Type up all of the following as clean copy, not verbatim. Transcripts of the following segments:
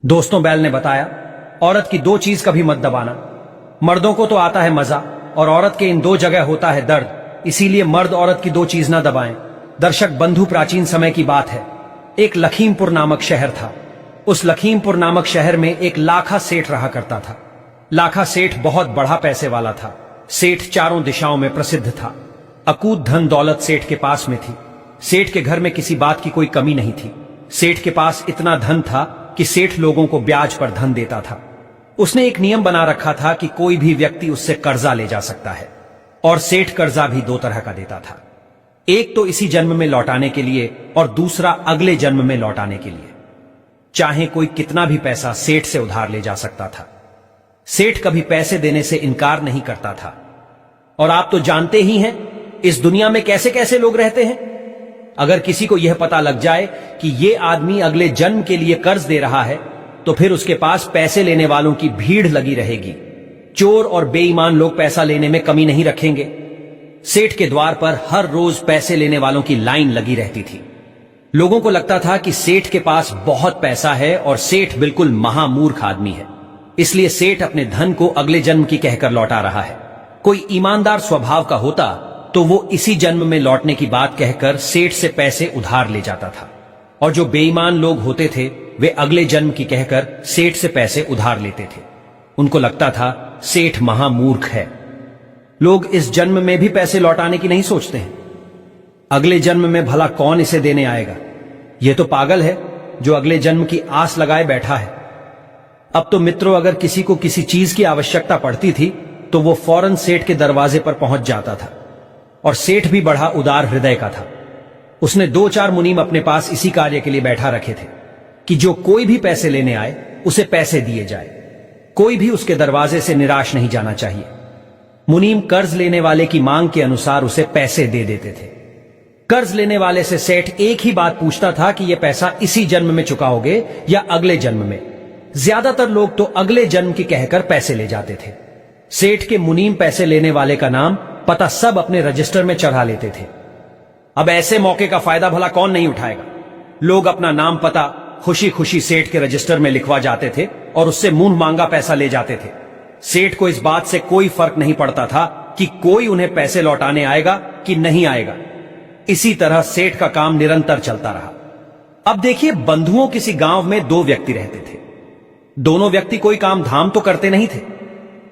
दोस्तों, बैल ने बताया, औरत की दो चीज कभी मत दबाना। मर्दों को तो आता है मजा और औरत के इन दो जगह होता है दर्द, इसीलिए मर्द औरत की दो चीज ना दबाएं। दर्शक बंधु, प्राचीन समय की बात है। एक लखीमपुर नामक शहर था। उस लखीमपुर नामक शहर में एक लाखा सेठ रहा करता था। लाखा सेठ बहुत बड़ा पैसे वाला था। सेठ चारों दिशाओं में प्रसिद्ध था। अकूत धन दौलत सेठ के पास में थी। सेठ के घर में किसी बात की कोई कमी नहीं थी। सेठ के पास इतना धन था कि सेठ लोगों को ब्याज पर धन देता था। उसने एक नियम बना रखा था कि कोई भी व्यक्ति उससे कर्जा ले जा सकता है, और सेठ कर्जा भी दो तरह का देता था। एक तो इसी जन्म में लौटाने के लिए और दूसरा अगले जन्म में लौटाने के लिए। चाहे कोई कितना भी पैसा सेठ से उधार ले जा सकता था। सेठ कभी पैसे देने से इनकार नहीं करता था। और आप तो जानते ही हैं इस दुनिया में कैसे कैसे लोग रहते हैं। अगर किसी को यह पता लग जाए कि यह आदमी अगले जन्म के लिए कर्ज दे रहा है, तो फिर उसके पास पैसे लेने वालों की भीड़ लगी रहेगी। चोर और बेईमान लोग पैसा लेने में कमी नहीं रखेंगे। सेठ के द्वार पर हर रोज पैसे लेने वालों की लाइन लगी रहती थी। लोगों को लगता था कि सेठ के पास बहुत पैसा है और सेठ बिल्कुल महामूर्ख आदमी है, इसलिए सेठ अपने धन को अगले जन्म की कहकर लौटा रहा है। कोई ईमानदार स्वभाव का होता तो वो इसी जन्म में लौटने की बात कहकर सेठ से पैसे उधार ले जाता था, और जो बेईमान लोग होते थे वे अगले जन्म की कहकर सेठ से पैसे उधार लेते थे। उनको लगता था सेठ महामूर्ख है। लोग इस जन्म में भी पैसे लौटाने की नहीं सोचते हैं। अगले जन्म में भला कौन इसे देने आएगा। यह तो पागल है जो अगले जन्म की आस लगाए बैठा है। अब तो मित्रों, अगर किसी को किसी चीज की आवश्यकता पड़ती थी तो वो फौरन सेठ के दरवाजे पर पहुंच जाता था। और सेठ भी बड़ा उदार हृदय का था। उसने दो चार मुनीम अपने पास इसी कार्य के लिए बैठा रखे थे कि जो कोई भी पैसे लेने आए उसे पैसे दिए जाए। कोई भी उसके दरवाजे से निराश नहीं जाना चाहिए। मुनीम कर्ज लेने वाले की मांग के अनुसार उसे पैसे दे देते थे। कर्ज लेने वाले से सेठ एक ही बात पूछता था कि यह पैसा इसी जन्म में चुकाओगे या अगले जन्म में। ज्यादातर लोग तो अगले जन्म की कहकर पैसे ले जाते थे। सेठ के मुनीम पैसे लेने वाले का नाम पता सब अपने रजिस्टर में चढ़ा लेते थे। अब ऐसे मौके का फायदा भला कौन नहीं उठाएगा। लोग अपना नाम पता खुशी खुशी सेठ के रजिस्टर में लिखवा जाते थे और उससे मुंह मांगा पैसा ले जाते थे। सेठ को इस बात से कोई फर्क नहीं पड़ता था कि कोई उन्हें पैसे लौटाने आएगा कि नहीं आएगा। इसी तरह सेठ का काम निरंतर चलता रहा। अब देखिए, बंधुओं किसी गांव में दो व्यक्ति रहते थे। दोनों व्यक्ति कोई काम धाम तो करते नहीं थे।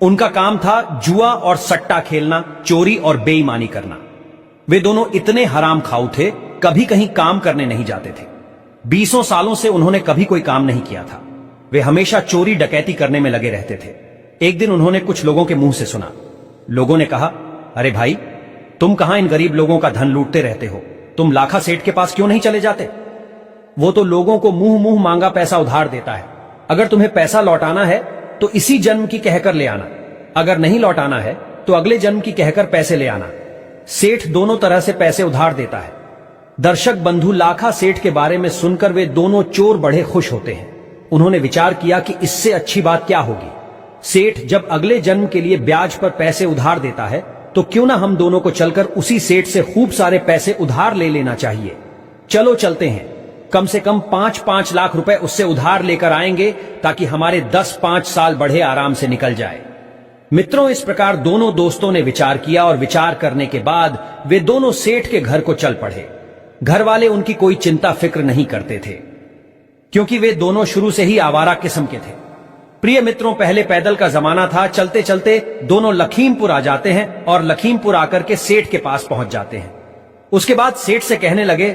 उनका काम था जुआ और सट्टा खेलना, चोरी और बेईमानी करना। वे दोनों इतने हराम खाऊ थे, कभी कहीं काम करने नहीं जाते थे। 20 सालों से उन्होंने कभी कोई काम नहीं किया था। वे हमेशा चोरी डकैती करने में लगे रहते थे। एक दिन उन्होंने कुछ लोगों के मुंह से सुना। लोगों ने कहा, अरे भाई, तुम कहां इन गरीब लोगों का धन लूटते रहते हो। तुम लाखा सेठ के पास क्यों नहीं चले जाते। वो तो लोगों को मुंह मुंह मांगा पैसा उधार देता है। अगर तुम्हें पैसा लौटाना है तो इसी जन्म की कहकर ले आना। अगर नहीं लौटाना है तो अगले जन्म की कहकर पैसे ले आना। सेठ दोनों तरह से पैसे उधार देता है। दर्शक बंधु, लाखा सेठ के बारे में सुनकर वे दोनों चोर बड़े खुश होते हैं। उन्होंने विचार किया कि इससे अच्छी बात क्या होगी। सेठ जब अगले जन्म के लिए ब्याज पर पैसे उधार देता है तो क्यों ना हम दोनों को चलकर उसी सेठ से खूब सारे पैसे उधार ले लेना चाहिए। चलो चलते हैं। कम से कम 5-5 लाख रुपए उससे उधार लेकर आएंगे ताकि हमारे 10-5 साल बढ़े आराम से निकल जाए। मित्रों, इस प्रकार दोनों दोस्तों ने विचार किया और विचार करने के बाद वे दोनों सेठ के घर को चल पड़े। घर वाले उनकी कोई चिंता फिक्र नहीं करते थे, क्योंकि वे दोनों शुरू से ही आवारा किस्म के थे। प्रिय मित्रों, पहले पैदल का जमाना था। चलते चलते दोनों लखीमपुर आ जाते हैं और लखीमपुर आकर के सेठ के पास पहुंच जाते हैं। उसके बाद सेठ से कहने लगे,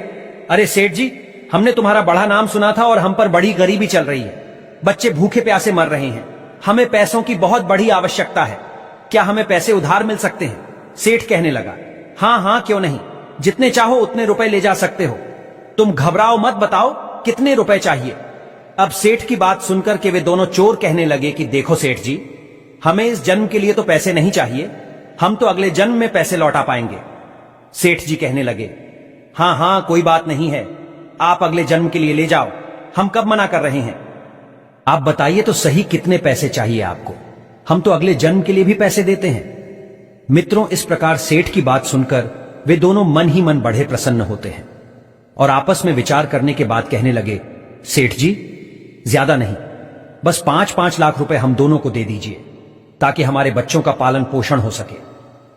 अरे सेठ जी, हमने तुम्हारा बड़ा नाम सुना था और हम पर बड़ी गरीबी चल रही है। बच्चे भूखे प्यासे मर रहे हैं। हमें पैसों की बहुत बड़ी आवश्यकता है। क्या हमें पैसे उधार मिल सकते हैं। सेठ कहने लगा, हां हां, क्यों नहीं। जितने चाहो उतने रुपए ले जा सकते हो। तुम घबराओ मत, बताओ कितने रुपए चाहिए। अब सेठ की बात सुनकर के वे दोनों चोर कहने लगे कि देखो सेठ जी, हमें इस जन्म के लिए तो पैसे नहीं चाहिए। हम तो अगले जन्म में पैसे लौटा पाएंगे। सेठ जी कहने लगे, हां हां, कोई बात नहीं है। आप अगले जन्म के लिए ले जाओ। हम कब मना कर रहे हैं। आप बताइए तो सही, कितने पैसे चाहिए आपको। हम तो अगले जन्म के लिए भी पैसे देते हैं। मित्रों, इस प्रकार सेठ की बात सुनकर वे दोनों मन ही मन बड़े प्रसन्न होते हैं और आपस में विचार करने के बाद कहने लगे, सेठ जी, ज्यादा नहीं, बस 5-5 लाख रुपए हम दोनों को दे दीजिए ताकि हमारे बच्चों का पालन पोषण हो सके।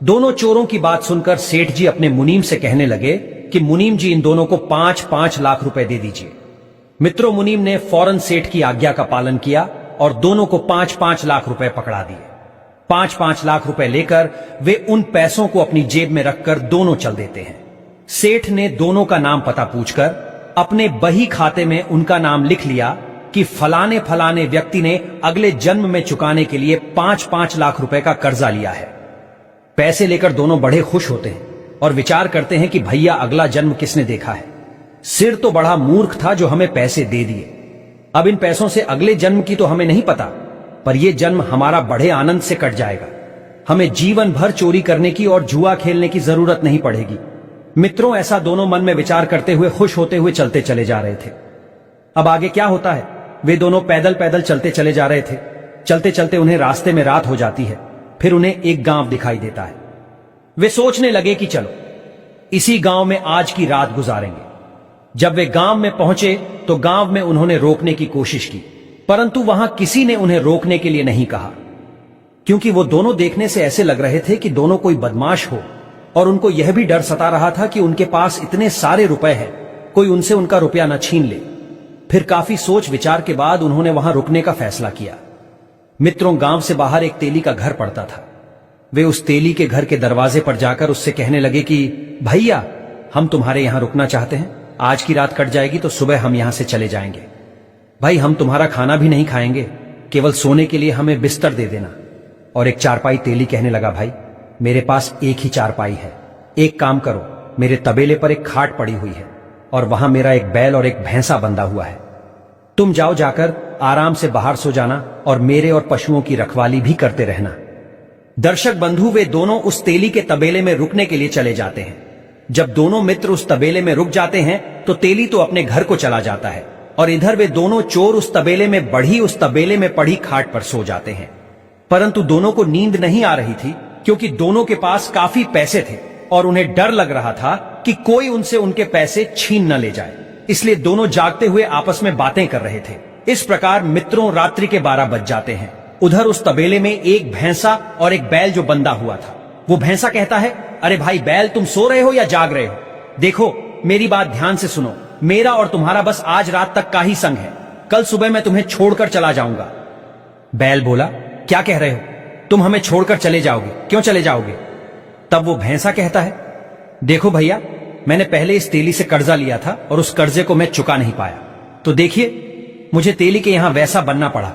दोनों चोरों की बात सुनकर सेठ जी अपने मुनीम से कहने लगे कि मुनीम जी, इन दोनों को 5-5 लाख रुपए दे दीजिए। मित्रों, मुनीम ने फौरन सेठ की आज्ञा का पालन किया और दोनों को 5-5 लाख रुपए पकड़ा दिए। 5-5 लाख रुपए लेकर वे उन पैसों को अपनी जेब में रखकर दोनों चल देते हैं। सेठ ने दोनों का नाम पता पूछकर अपने बही खाते में उनका नाम लिख लिया कि फलाने फलाने व्यक्ति ने अगले जन्म में चुकाने के लिए 5-5 लाख रुपए का कर्जा लिया है। पैसे लेकर दोनों बड़े खुश होते हैं और विचार करते हैं कि भैया अगला जन्म किसने देखा है। सिर तो बड़ा मूर्ख था जो हमें पैसे दे दिए। अब इन पैसों से अगले जन्म की तो हमें नहीं पता, पर यह जन्म हमारा बड़े आनंद से कट जाएगा। हमें जीवन भर चोरी करने की और जुआ खेलने की जरूरत नहीं पड़ेगी। मित्रों, ऐसा दोनों मन में विचार करते हुए खुश होते हुए चलते चले जा रहे थे। अब आगे क्या होता है? वे दोनों पैदल पैदल चलते चले जा रहे थे। चलते चलते उन्हें रास्ते में रात हो जाती है। फिर उन्हें एक गांव दिखाई देता है। वे सोचने लगे कि चलो इसी गांव में आज की रात गुजारेंगे। जब वे गांव में पहुंचे तो गांव में उन्होंने रोकने की कोशिश की, परंतु वहां किसी ने उन्हें रोकने के लिए नहीं कहा, क्योंकि वो दोनों देखने से ऐसे लग रहे थे कि दोनों कोई बदमाश हो। और उनको यह भी डर सता रहा था कि उनके पास इतने सारे रुपए हैं, कोई उनसे उनका रुपया न छीन ले। फिर काफी सोच विचार के बाद उन्होंने वहां रुकने का फैसला किया। मित्रों, गांव से बाहर एक तेली का घर पड़ता था। वे उस तेली के घर के दरवाजे पर जाकर उससे कहने लगे कि भैया, हम तुम्हारे यहां रुकना चाहते हैं। आज की रात कट जाएगी तो सुबह हम यहां से चले जाएंगे। भाई, हम तुम्हारा खाना भी नहीं खाएंगे, केवल सोने के लिए हमें बिस्तर दे देना। और एक चारपाई तेली कहने लगा, भाई मेरे पास एक ही चारपाई है। एक काम करो, मेरे तबेले पर एक खाट पड़ी हुई है और वहां मेरा एक बैल और एक भैंसा बंधा हुआ है। तुम जाओ, जाकर आराम से बाहर सो जाना और मेरे और पशुओं की रखवाली भी करते रहना। दर्शक बंधु, वे दोनों उस तेली के तबेले में रुकने के लिए चले जाते हैं। जब दोनों मित्र उस तबेले में रुक जाते हैं तो तेली तो अपने घर को चला जाता है और इधर वे दोनों चोर उस तबेले में पड़ी खाट पर सो जाते हैं। परंतु दोनों को नींद नहीं आ रही थी, क्योंकि दोनों के पास काफी पैसे थे और उन्हें डर लग रहा था कि कोई उनसे उनके पैसे छीन न ले जाए। इसलिए दोनों जागते हुए आपस में बातें कर रहे थे। इस प्रकार मित्रों, रात्रि के 12 बज जाते हैं। उधर उस तबेले में एक भैंसा और एक बैल जो बंधा हुआ था। वो भैंसा कहता है, अरे भाई बैल, तुम सो रहे हो या जाग रहे हो? देखो, मेरी बात ध्यान से सुनो। मेरा और तुम्हारा बस आज रात तक का ही संग है। कल सुबह मैं तुम्हें छोड़कर चला जाऊंगा। बैल बोला, क्या कह रहे हो? तुम हमें छोड़कर चले जाओगे? क्यों चले जाओगे? तब वो भैंसा कहता है, देखो भैया, मैंने पहले इस तेली से कर्जा लिया था और उस कर्जे को मैं चुका नहीं पाया। तो देखिए, मुझे तेली के यहां वैसा बनना पड़ा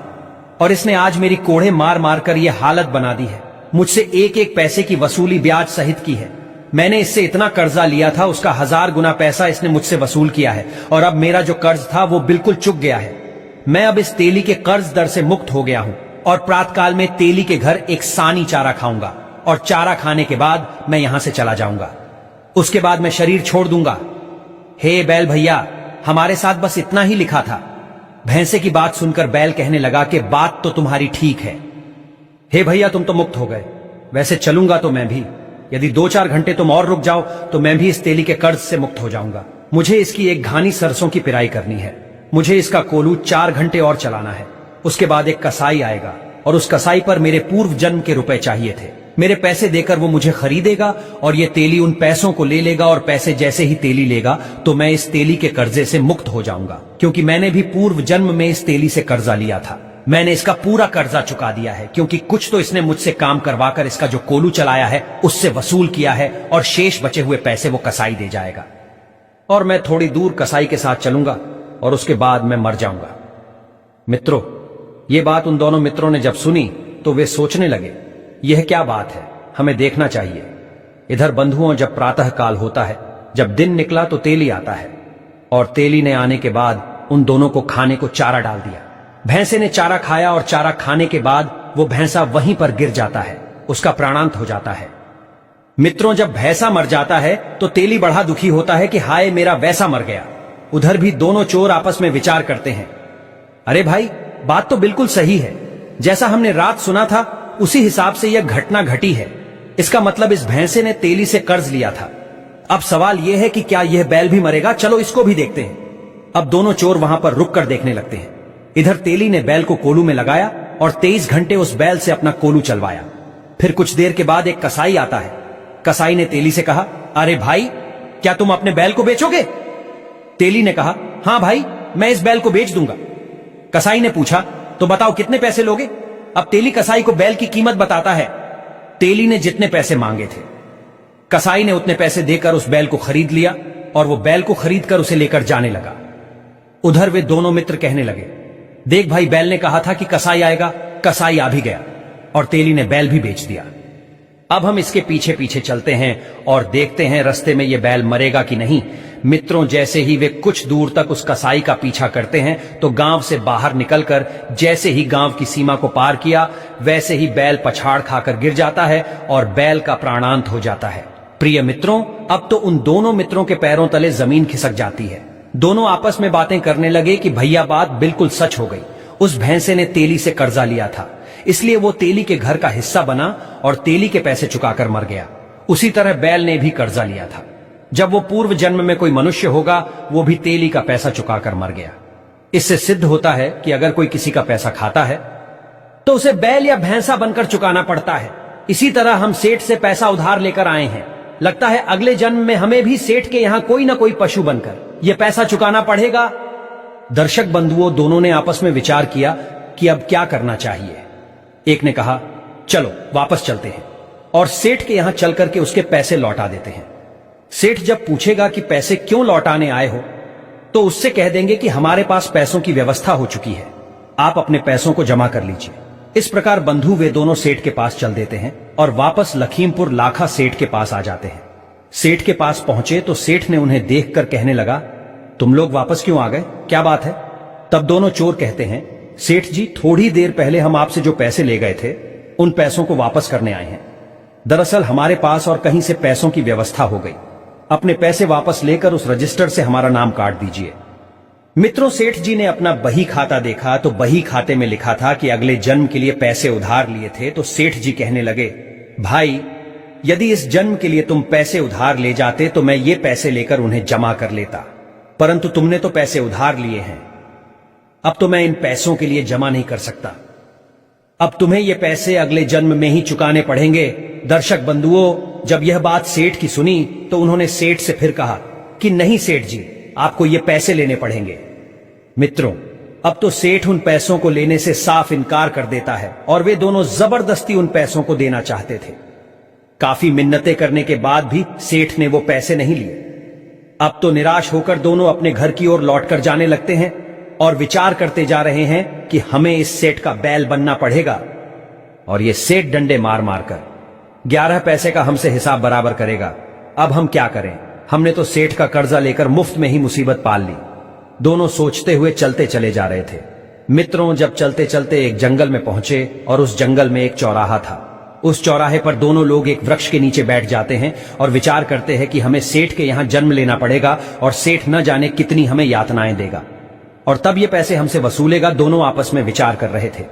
और इसने आज मेरी कोड़े मार मार कर यह हालत बना दी है। मुझसे एक एक पैसे की वसूली ब्याज सहित की है। मैंने इससे इतना कर्जा लिया था, उसका 1000 गुना पैसा इसने मुझसे वसूल किया है और अब मेरा जो कर्ज था वो बिल्कुल चुक गया है। मैं अब इस तेली के कर्ज दर से मुक्त हो गया हूं और प्रातःकाल में तेली के घर एक सानी चारा खाऊंगा और चारा खाने के बाद मैं यहां से चला जाऊंगा। उसके बाद मैं शरीर छोड़ दूंगा। हे बैल भैया, हमारे साथ बस इतना ही लिखा था। भैंसे की बात सुनकर बैल कहने लगा कि बात तो तुम्हारी ठीक है। हे भैया, तुम तो मुक्त हो गए। वैसे चलूंगा तो मैं भी। यदि 2-4 घंटे तुम और रुक जाओ तो मैं भी इस तेली के कर्ज से मुक्त हो जाऊंगा। मुझे इसकी एक घानी सरसों की पिराई करनी है। मुझे इसका कोलू 4 घंटे और चलाना है। उसके बाद एक कसाई आएगा और उस कसाई पर मेरे पूर्व जन्म के रुपए चाहिए थे। मेरे पैसे देकर वो मुझे खरीदेगा और ये तेली उन पैसों को ले लेगा और पैसे जैसे ही तेली लेगा तो मैं इस तेली के कर्जे से मुक्त हो जाऊंगा, क्योंकि मैंने भी पूर्व जन्म में इस तेली से कर्जा लिया था। मैंने इसका पूरा कर्जा चुका दिया है, क्योंकि कुछ तो इसने मुझसे काम करवाकर इसका जो कोलू चलाया है उससे वसूल किया है और शेष बचे हुए पैसे वो कसाई दे जाएगा और मैं थोड़ी दूर कसाई के साथ चलूंगा और उसके बाद मैं मर जाऊंगा। मित्रों, ये बात उन दोनों मित्रों ने जब सुनी तो वे सोचने लगे, यह क्या बात है, हमें देखना चाहिए। इधर बंधुओं, जब प्रातः काल होता है, जब दिन निकला तो तेली आता है और तेली ने आने के बाद उन दोनों को खाने को चारा डाल दिया। भैंसे ने चारा खाया और चारा खाने के बाद वो भैंसा वहीं पर गिर जाता है, उसका प्राणांत हो जाता है। मित्रों, जब भैंसा मर जाता है तो तेली बड़ा दुखी होता है कि हाय, मेरा वैसा मर गया। उधर भी दोनों चोर आपस में विचार करते हैं, अरे भाई, बात तो बिल्कुल सही है। जैसा हमने रात सुना था उसी हिसाब से यह घटना घटी है। इसका मतलब इस भैंसे ने तेली से कर्ज लिया था। अब सवाल यह है कि क्या यह बैल भी मरेगा? चलो इसको भी देखते हैं। अब दोनों चोर वहां पर रुक कर देखने लगते हैं। इधर तेली ने बैल को कोलू में लगाया और 23 घंटे उस बैल से अपना कोलू चलवाया। फिर कुछ देर के बाद एक कसाई आता है। कसाई ने तेली से कहा, अरे भाई, क्या तुम अपने बैल को बेचोगे? तेली ने कहा, हां भाई, मैं इस बैल को बेच दूंगा। कसाई ने पूछा, तो बताओ कितने पैसे लोगे? अब तेली कसाई को बैल की कीमत बताता है। तेली ने जितने पैसे मांगे थे, कसाई ने उतने पैसे देकर उस बैल को खरीद लिया और वो बैल को खरीदकर उसे लेकर जाने लगा। उधर वे दोनों मित्र कहने लगे, देख भाई, बैल ने कहा था कि कसाई आएगा, कसाई आ भी गया और तेली ने बैल भी बेच दिया। अब हम इसके पीछे पीछे चलते हैं और देखते हैं रास्ते में ये बैल मरेगा कि नहीं। मित्रों, जैसे ही वे कुछ दूर तक उस कसाई का पीछा करते हैं तो गांव से बाहर निकलकर जैसे ही गांव की सीमा को पार किया, वैसे ही बैल पछाड़ खाकर गिर जाता है और बैल का प्राणांत हो जाता है। प्रिय मित्रों, अब तो उन दोनों मित्रों के पैरों तले जमीन खिसक जाती है। दोनों आपस में बातें करने लगे कि भैया, बात बिल्कुल सच हो गई। उस भैंसे ने तेली से कर्जा लिया था, इसलिए वो तेली के घर का हिस्सा बना और तेली के पैसे चुकाकर मर गया। उसी तरह बैल ने भी कर्जा लिया था। जब वो पूर्व जन्म में कोई मनुष्य होगा, वो भी तेली का पैसा चुकाकर मर गया। इससे सिद्ध होता है कि अगर कोई किसी का पैसा खाता है तो उसे बैल या भैंसा बनकर चुकाना पड़ता है। इसी तरह हम सेठ से पैसा उधार लेकर आए हैं। लगता है अगले जन्म में हमें भी सेठ के यहां कोई ना कोई पशु बनकर यह पैसा चुकाना पड़ेगा। दर्शक बंधुओं, दोनों ने आपस में विचार किया कि अब क्या करना चाहिए। एक ने कहा, चलो वापस चलते हैं और सेठ के यहां चल करके उसके पैसे लौटा देते हैं। सेठ जब पूछेगा कि पैसे क्यों लौटाने आए हो, तो उससे कह देंगे कि हमारे पास पैसों की व्यवस्था हो चुकी है, आप अपने पैसों को जमा कर लीजिए। इस प्रकार बंधु वे दोनों सेठ के पास चल देते हैं और वापस लखीमपुर लाखा सेठ के पास आ जाते हैं। सेठ के पास पहुंचे तो सेठ ने उन्हें देखकर कहने लगा, तुम लोग वापस क्यों आ गए, क्या बात है? तब दोनों चोर कहते हैं, सेठ जी, थोड़ी देर पहले हम आपसे जो पैसे ले गए थे, उन पैसों को वापस करने आए हैं। दरअसल हमारे पास और कहीं से पैसों की व्यवस्था हो गई। अपने पैसे वापस लेकर उस रजिस्टर से हमारा नाम काट दीजिए। मित्रों, सेठ जी ने अपना बही खाता देखा तो बही खाते में लिखा था कि अगले जन्म के लिए पैसे उधार लिए थे। तो सेठ जी कहने लगे, भाई, यदि इस जन्म के लिए तुम पैसे उधार ले जाते तो मैं ये पैसे लेकर उन्हें जमा कर लेता, परंतु तुमने तो पैसे उधार लिए हैं। अब तो मैं इन पैसों के लिए जमा नहीं कर सकता। अब तुम्हें ये पैसे अगले जन्म में ही चुकाने पड़ेंगे। दर्शक बंधुओं, जब यह बात सेठ की सुनी तो उन्होंने सेठ से फिर कहा कि नहीं सेठ जी, आपको ये पैसे लेने पड़ेंगे। मित्रों, अब तो सेठ उन पैसों को लेने से साफ इनकार कर देता है और वे दोनों जबरदस्ती उन पैसों को देना चाहते थे। काफी मिन्नतें करने के बाद भी सेठ ने वो पैसे नहीं लिए। अब तो निराश होकर दोनों अपने घर की ओर लौटकर जाने लगते हैं और विचार करते जा रहे हैं कि हमें इस सेठ का बैल बनना पड़ेगा और ये सेठ डंडे मार मार कर 11 पैसे का हमसे हिसाब बराबर करेगा। अब हम क्या करें? हमने तो सेठ का कर्जा लेकर मुफ्त में ही मुसीबत पाल ली। दोनों सोचते हुए चलते चले जा रहे थे। मित्रों, जब चलते चलते एक जंगल में पहुंचे और उस जंगल में एक चौराहा था। उस चौराहे पर दोनों लोग एक वृक्ष के नीचे बैठ जाते हैं और विचार करते हैं कि हमें सेठ के यहां जन्म लेना पड़ेगा और सेठ न जाने कितनी हमें यातनाएं देगा और तब ये पैसे हमसे वसूलेगा। दोनों आपस में विचार कर रहे थे।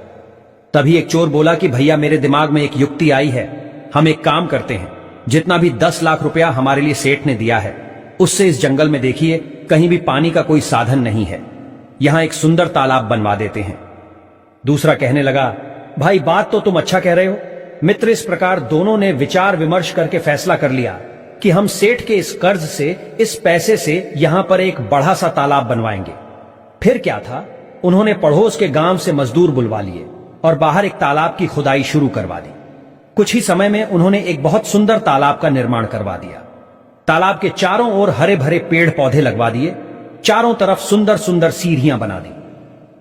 तभी एक चोर बोला कि भैया, मेरे दिमाग में एक युक्ति आई है। हम एक काम करते हैं, जितना भी 10 लाख रुपया हमारे लिए सेठ ने दिया है, उससे इस जंगल में देखिए कहीं भी पानी का कोई साधन नहीं है, यहां एक सुंदर तालाब बनवा देते हैं। दूसरा कहने लगा, भाई, बात तो तुम अच्छा कह रहे हो। मित्र, इस प्रकार दोनों ने विचार विमर्श करके फैसला कर लिया कि हम सेठ के इस कर्ज से, इस पैसे से यहां पर एक बड़ा सा तालाब बनवाएंगे। फिर क्या था, उन्होंने पड़ोस के गांव से मजदूर बुलवा लिए और बाहर एक तालाब की खुदाई शुरू करवा दी। कुछ ही समय में उन्होंने एक बहुत सुंदर तालाब का निर्माण करवा दिया। तालाब के चारों ओर हरे भरे पेड़ पौधे लगवा दिए, चारों तरफ सुंदर सुंदर सीढ़ियां बना दी।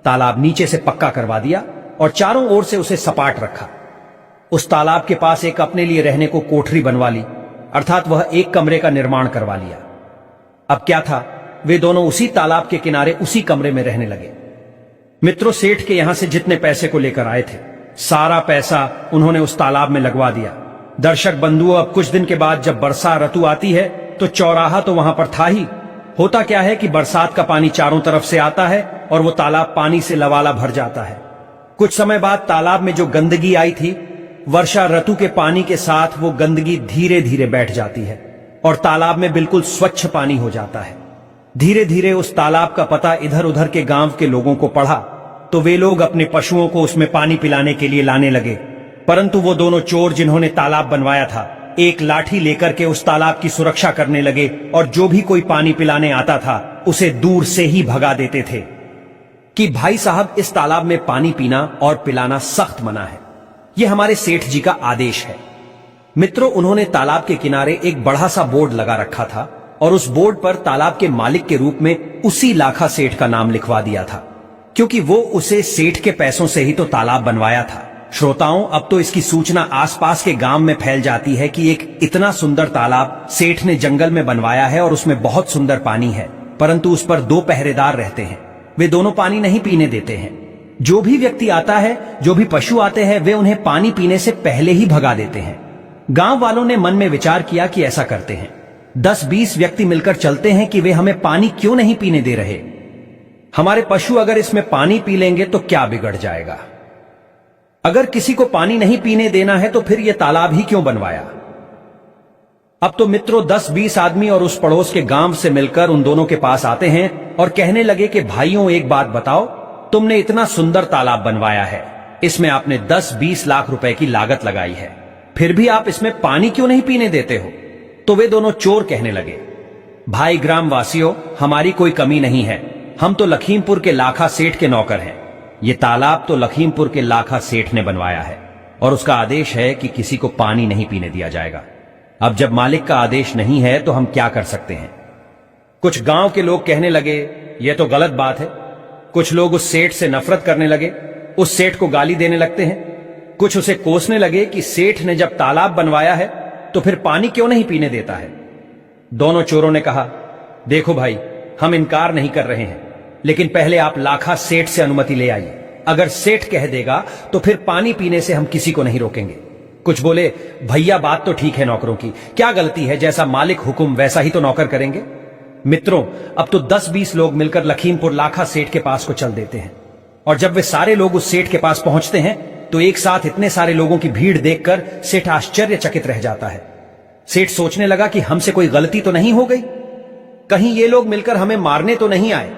तालाब नीचे से पक्का करवा दिया और चारों ओर से उसे सपाट रखा। उस तालाब के पास एक अपने लिए रहने को कोठरी बनवा ली, अर्थात वह एक कमरे का निर्माण करवा लिया। अब क्या था, वे दोनों उसी तालाब के किनारे उसी कमरे में रहने लगे। मित्रों, सेठ के यहां से जितने पैसे को लेकर आए थे, सारा पैसा उन्होंने उस तालाब में लगवा दिया। दर्शक बंधुओं, अब कुछ दिन के बाद जब बरसा ऋतु आती है तो चौराहा तो वहां पर था ही। होता क्या है कि बरसात का पानी चारों तरफ से आता है और वो तालाब पानी से लबालब भर जाता है। कुछ समय बाद तालाब में जो गंदगी आई थी, वर्षा ऋतु के पानी के साथ वो गंदगी धीरे धीरे बैठ जाती है और तालाब में बिल्कुल स्वच्छ पानी हो जाता है। धीरे धीरे उस तालाब का पता इधर उधर के गांव के लोगों को पड़ा तो वे लोग अपने पशुओं को उसमें पानी पिलाने के लिए लाने लगे। परंतु वो दोनों चोर जिन्होंने तालाब बनवाया था, एक लाठी लेकर के उस तालाब की सुरक्षा करने लगे और जो भी कोई पानी पिलाने आता था उसे दूर से ही भगा देते थे कि भाई साहब, इस तालाब में पानी पीना और पिलाना सख्त मना है। यह हमारे सेठ जी का आदेश है। मित्रों, उन्होंने तालाब के किनारे एक बड़ा सा बोर्ड लगा रखा था और उस बोर्ड पर तालाब के मालिक के रूप में उसी लाखा सेठ का नाम लिखवा दिया था, क्योंकि वो उसे सेठ के पैसों से ही तो तालाब बनवाया था। श्रोताओं, अब तो इसकी सूचना आसपास के गांव में फैल जाती है कि एक इतना सुंदर तालाब सेठ ने जंगल में बनवाया है और उसमें बहुत सुंदर पानी है, परंतु उस पर 2 पहरेदार रहते हैं। वे दोनों पानी नहीं पीने देते हैं। जो भी व्यक्ति आता है, जो भी पशु आते हैं, वे उन्हें पानी पीने से पहले ही भगा देते हैं। गांव वालों ने मन में विचार किया कि ऐसा करते हैं। 10-20 व्यक्ति मिलकर चलते हैं कि वे हमें पानी क्यों नहीं पीने दे रहे। हमारे पशु अगर इसमें पानी पी लेंगे तो क्या बिगड़ जाएगा। अगर किसी को पानी नहीं पीने देना है तो फिर यह तालाब ही क्यों बनवाया। अब तो मित्रों 10-20 आदमी और उस पड़ोस के गांव से मिलकर उन दोनों के पास आते हैं और कहने लगे कि भाइयों, एक बात बताओ, तुमने इतना सुंदर तालाब बनवाया है, इसमें आपने 10-20 लाख रुपए की लागत लगाई है, फिर भी आप इसमें पानी क्यों नहीं पीने देते हो। तो वे दोनों चोर कहने लगे, भाई ग्रामवासियों, हमारी कोई कमी नहीं है, हम तो लखीमपुर के लाखा सेठ के नौकर हैं। ये तालाब तो लखीमपुर के लाखा सेठ ने बनवाया है और उसका आदेश है कि किसी को पानी नहीं पीने दिया जाएगा। अब जब मालिक का आदेश नहीं है तो हम क्या कर सकते हैं। कुछ गांव के लोग कहने लगे, यह तो गलत बात है। कुछ लोग उस सेठ से नफरत करने लगे, उस सेठ को गाली देने लगते हैं। कुछ उसे कोसने लगे कि सेठ ने जब तालाब बनवाया है तो फिर पानी क्यों नहीं पीने देता है। दोनों चोरों ने कहा, देखो भाई, हम इनकार नहीं कर रहे हैं, लेकिन पहले आप लाखा सेठ से अनुमति ले आइए। अगर सेठ कह देगा तो फिर पानी पीने से हम किसी को नहीं रोकेंगे। कुछ बोले, भैया बात तो ठीक है नौकरों की, क्या गलती है, जैसा मालिक हुक्म वैसा ही तो नौकर करेंगे। मित्रों, अब तो 10-20 लोग मिलकर लखीमपुर लाखा सेठ के पास को चल देते हैं और जब वे सारे लोग उस सेठ के पास पहुंचते हैं तो एक साथ इतने सारे लोगों की भीड़ देखकर सेठ आश्चर्यचकित रह जाता है। सेठ सोचने लगा कि हमसे कोई गलती तो नहीं हो गई, कहीं ये लोग मिलकर हमें मारने तो नहीं आए।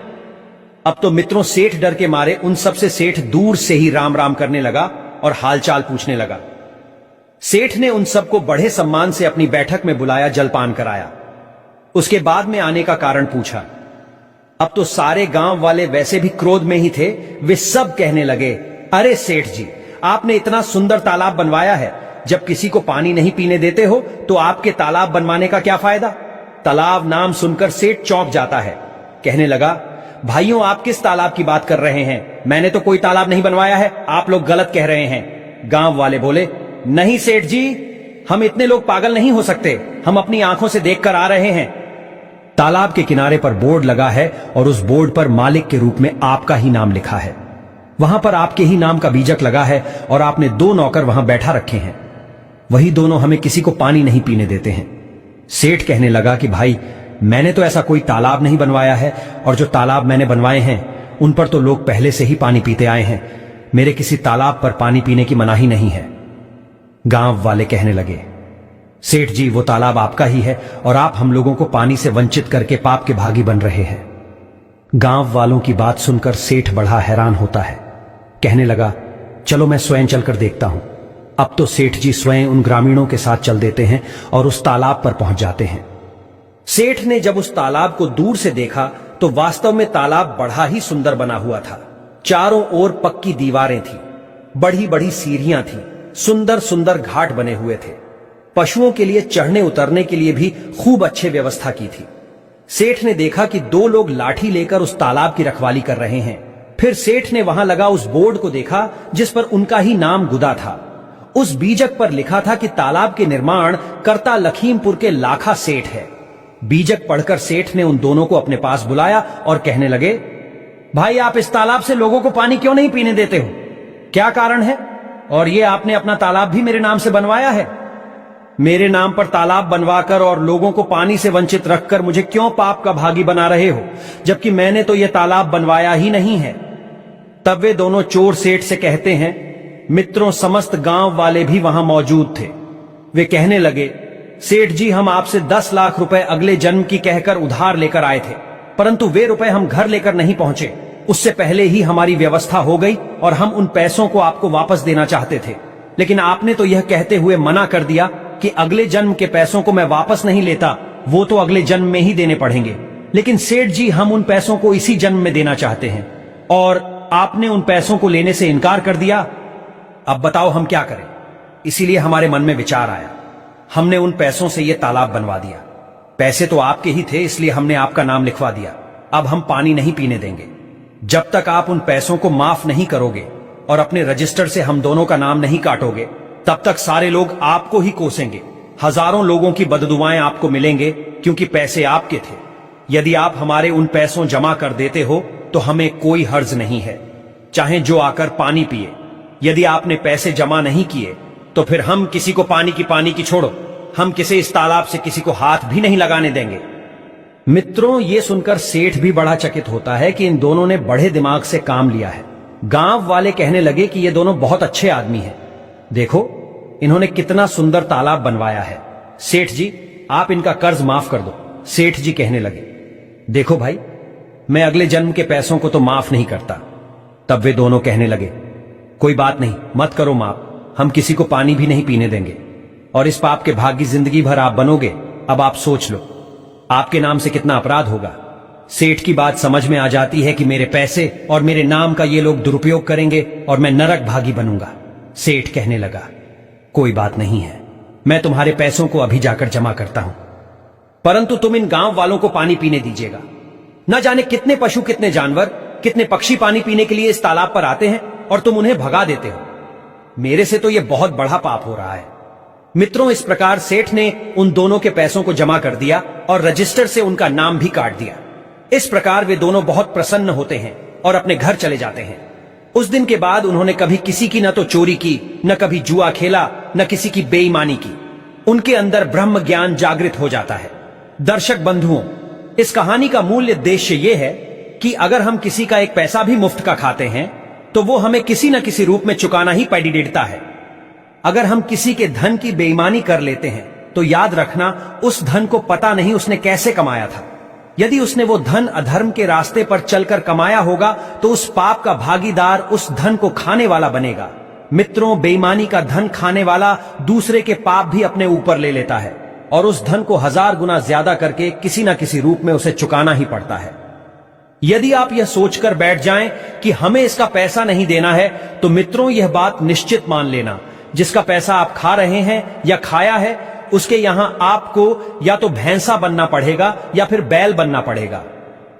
अब तो मित्रों सेठ डर के मारे उन सब से सेठ दूर से ही राम राम करने लगा और हालचाल पूछने लगा। सेठ ने उन सबको बड़े सम्मान से अपनी बैठक में बुलाया, जलपान कराया, उसके बाद में आने का कारण पूछा। अब तो सारे गांव वाले वैसे भी क्रोध में ही थे। वे सब कहने लगे, अरे सेठ जी, आपने इतना सुंदर तालाब बनवाया है, जब किसी को पानी नहीं पीने देते हो तो आपके तालाब बनवाने का क्या फायदा। तालाब नाम सुनकर सेठ चौंक जाता है, कहने लगा, भाइयों आप किस तालाब की बात कर रहे हैं, मैंने तो कोई तालाब नहीं बनवाया है, आप लोग गलत कह रहे हैं। गांव वाले बोले, नहीं सेठ जी, हम इतने लोग पागल नहीं हो सकते, हम अपनी आंखों से देखकर आ रहे हैं। तालाब के किनारे पर बोर्ड लगा है और उस बोर्ड पर मालिक के रूप में आपका ही नाम लिखा है। वहां पर आपके ही नाम का बीजक लगा है और आपने 2 नौकर वहां बैठा रखे हैं। वही दोनों हमें किसी को पानी नहीं पीने देते हैं। सेठ कहने लगा कि भाई, मैंने तो ऐसा कोई तालाब नहीं बनवाया है और जो तालाब मैंने बनवाए हैं उन पर तो लोग पहले से ही पानी पीते आए हैं, मेरे किसी तालाब पर पानी पीने की मनाही नहीं है। गांव वाले कहने लगे, सेठ जी, वो तालाब आपका ही है और आप हम लोगों को पानी से वंचित करके पाप के भागी बन रहे हैं। गांव वालों की बात सुनकर सेठ बड़ा हैरान होता है, कहने लगा, चलो मैं स्वयं चलकर देखता हूं। अब तो सेठ जी स्वयं उन ग्रामीणों के साथ चल देते हैं और उस तालाब पर पहुंच जाते हैं। सेठ ने जब उस तालाब को दूर से देखा तो वास्तव में तालाब बड़ा ही सुंदर बना हुआ था। चारों ओर पक्की दीवारें थी, बड़ी बड़ी सीढ़ियां थी, सुंदर सुंदर घाट बने हुए थे, पशुओं के लिए चढ़ने उतरने के लिए भी खूब अच्छे व्यवस्था की थी। सेठ ने देखा कि 2 लोग लाठी लेकर उस तालाब की रखवाली कर रहे हैं। फिर सेठ ने वहां लगा उस बोर्ड को देखा जिस पर उनका ही नाम गुदा था। उस बीजक पर लिखा था कि तालाब के निर्माण कर्ता लखीमपुर के लाखा सेठ है। बीजक पढ़कर सेठ ने उन दोनों को अपने पास बुलाया और कहने लगे, भाई आप इस तालाब से लोगों को पानी क्यों नहीं पीने देते हो, क्या कारण है? और ये आपने अपना तालाब भी मेरे नाम से बनवाया है। मेरे नाम पर तालाब बनवाकर और लोगों को पानी से वंचित रखकर मुझे क्यों पाप का भागी बना रहे हो, जबकि मैंने तो यह तालाब बनवाया ही नहीं है। तब वे दोनों चोर सेठ से कहते हैं, मित्रों समस्त गांव वाले भी वहां मौजूद थे। वे कहने लगे, सेठ जी, हम आपसे 10 लाख रुपए अगले जन्म की कहकर उधार लेकर आए थे, परंतु वे रुपए हम घर लेकर नहीं पहुंचे। उससे पहले ही हमारी व्यवस्था हो गई और हम उन पैसों को आपको वापस देना चाहते थे, लेकिन आपने तो यह कहते हुए मना कर दिया कि अगले जन्म के पैसों को मैं वापस नहीं लेता, वो तो अगले जन्म में ही देने पड़ेंगे। लेकिन सेठ जी, हम उन पैसों को इसी जन्म में देना चाहते हैं और आपने उन पैसों को लेने से इनकार कर दिया। अब बताओ हम क्या करें? इसीलिए हमारे मन में विचार आया, हमने उन पैसों से यह तालाब बनवा दिया। पैसे तो आपके ही थे, इसलिए हमने आपका नाम लिखवा दिया। अब हम पानी नहीं पीने देंगे जब तक आप उन पैसों को माफ नहीं करोगे और अपने रजिस्टर से हम दोनों का नाम नहीं काटोगे। तब तक सारे लोग आपको ही कोसेंगे। हजारों लोगों की बददुआएं आपको मिलेंगे, क्योंकि पैसे आपके थे। यदि आप हमारे उन पैसों जमा कर देते हो तो हमें कोई हर्ज नहीं है, चाहे जो आकर पानी पिए। यदि आपने पैसे जमा नहीं किए तो फिर हम किसी को पानी की छोड़ो, हम किसी इस तालाब से किसी को हाथ भी नहीं लगाने देंगे। मित्रों, ये सुनकर सेठ भी बड़ा चकित होता है कि इन दोनों ने बड़े दिमाग से काम लिया है। गांव वाले कहने लगे कि ये दोनों बहुत अच्छे आदमी हैं। देखो, इन्होंने कितना सुंदर तालाब बनवाया है। सेठ जी, आप इनका कर्ज माफ कर दो। सेठ जी कहने लगे, देखो भाई, मैं अगले जन्म के पैसों को तो माफ नहीं करता। तब वे दोनों कहने लगे, कोई बात नहीं, मत करो माफ, हम किसी को पानी भी नहीं पीने देंगे और इस पाप के भागी जिंदगी भर आप बनोगे। अब आप सोच लो, आपके नाम से कितना अपराध होगा। सेठ की बात समझ में आ जाती है कि मेरे पैसे और मेरे नाम का ये लोग दुरुपयोग करेंगे और मैं नरक भागी बनूंगा। सेठ कहने लगा, कोई बात नहीं है, मैं तुम्हारे पैसों को अभी जाकर जमा करता हूं, परंतु तुम इन गांव वालों को पानी पीने दीजिएगा। न जाने कितने पशु, कितने जानवर, कितने पक्षी पानी पीने के लिए इस तालाब पर आते हैं और तुम उन्हें भगा देते हो। मेरे से तो यह बहुत बड़ा पाप हो रहा है। मित्रों, इस प्रकार सेठ ने उन दोनों के पैसों को जमा कर दिया और रजिस्टर से उनका नाम भी काट दिया। इस प्रकार वे दोनों बहुत प्रसन्न होते हैं और अपने घर चले जाते हैं। उस दिन के बाद उन्होंने कभी किसी की न तो चोरी की, न कभी जुआ खेला, न किसी की बेईमानी की। उनके अंदर ब्रह्म ज्ञान जागृत हो जाता है। दर्शक बंधुओं, इस कहानी का मूल उद्देश्य यह है कि अगर हम किसी का एक पैसा भी मुफ्त का खाते हैं तो वो हमें किसी न किसी रूप में चुकाना ही पड़ता है। अगर हम किसी के धन की बेईमानी कर लेते हैं तो याद रखना, उस धन को पता नहीं उसने कैसे कमाया था। यदि उसने वो धन अधर्म के रास्ते पर चलकर कमाया होगा तो उस पाप का भागीदार उस धन को खाने वाला बनेगा। मित्रों, बेईमानी का धन खाने वाला दूसरे के पाप भी अपने ऊपर ले लेता है और उस धन को 1000 गुना ज्यादा करके किसी न किसी रूप में उसे चुकाना ही पड़ता है। यदि आप यह सोचकर बैठ जाएं कि हमें इसका पैसा नहीं देना है, तो मित्रों, यह बात निश्चित मान लेना, जिसका पैसा आप खा रहे हैं या खाया है, उसके यहां आपको या तो भैंसा बनना पड़ेगा या फिर बैल बनना पड़ेगा।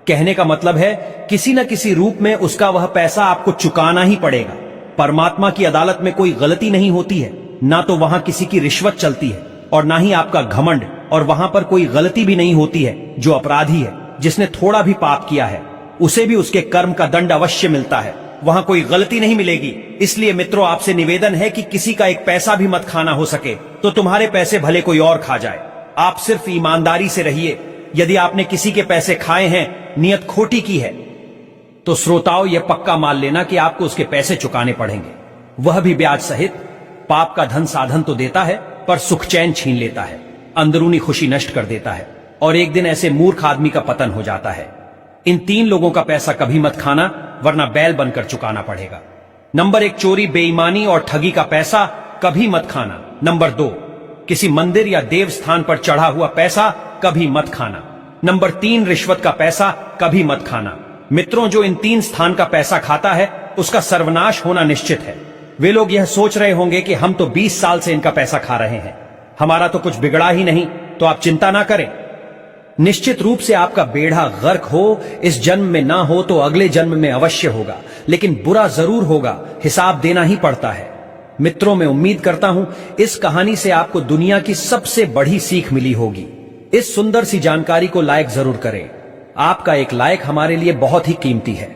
कहने का मतलब है, किसी न किसी रूप में उसका वह पैसा आपको चुकाना ही पड़ेगा। परमात्मा की अदालत में कोई गलती नहीं होती है, ना तो वहां किसी की रिश्वत चलती है और ना ही आपका घमंड, और वहां पर कोई गलती भी नहीं होती है। जो अपराधी है, जिसने थोड़ा भी पाप किया है, उसे भी उसके कर्म का दंड अवश्य मिलता है। वहां कोई गलती नहीं मिलेगी। इसलिए मित्रों, आपसे निवेदन है कि किसी का एक पैसा भी मत खाना। हो सके तो तुम्हारे पैसे भले कोई और खा जाए, आप सिर्फ ईमानदारी से रहिए। यदि आपने किसी के पैसे खाए हैं, नियत खोटी की है, तो श्रोताओं, यह पक्का मान लेना कि आपको उसके पैसे चुकाने पड़ेंगे, वह भी ब्याज सहित। पाप का धन साधन तो देता है, पर सुख चैन छीन लेता है, अंदरूनी खुशी नष्ट कर देता है, और एक दिन ऐसे मूर्ख आदमी का पतन हो जाता है। इन 3 लोगों का पैसा कभी मत खाना, वरना बैल बनकर चुकाना पड़ेगा। नंबर 1, चोरी, बेईमानी और ठगी का पैसा कभी मत खाना। नंबर 2, किसी मंदिर या देव स्थान पर चढ़ा हुआ पैसा कभी मत खाना। नंबर 3, रिश्वत का पैसा कभी मत खाना। मित्रों, जो इन 3 स्थान का पैसा खाता है, उसका सर्वनाश होना निश्चित है। वे लोग यह सोच रहे होंगे कि हम तो 20 साल से इनका पैसा खा रहे हैं, हमारा तो कुछ बिगड़ा ही नहीं, तो आप चिंता ना करें। निश्चित रूप से आपका बेड़ा गर्क हो, इस जन्म में ना हो तो अगले जन्म में अवश्य होगा, लेकिन बुरा जरूर होगा, हिसाब देना ही पड़ता है। मित्रों, मैं उम्मीद करता हूं इस कहानी से आपको दुनिया की सबसे बड़ी सीख मिली होगी। इस सुंदर सी जानकारी को लाइक जरूर करें। आपका एक लाइक हमारे लिए बहुत ही कीमती है।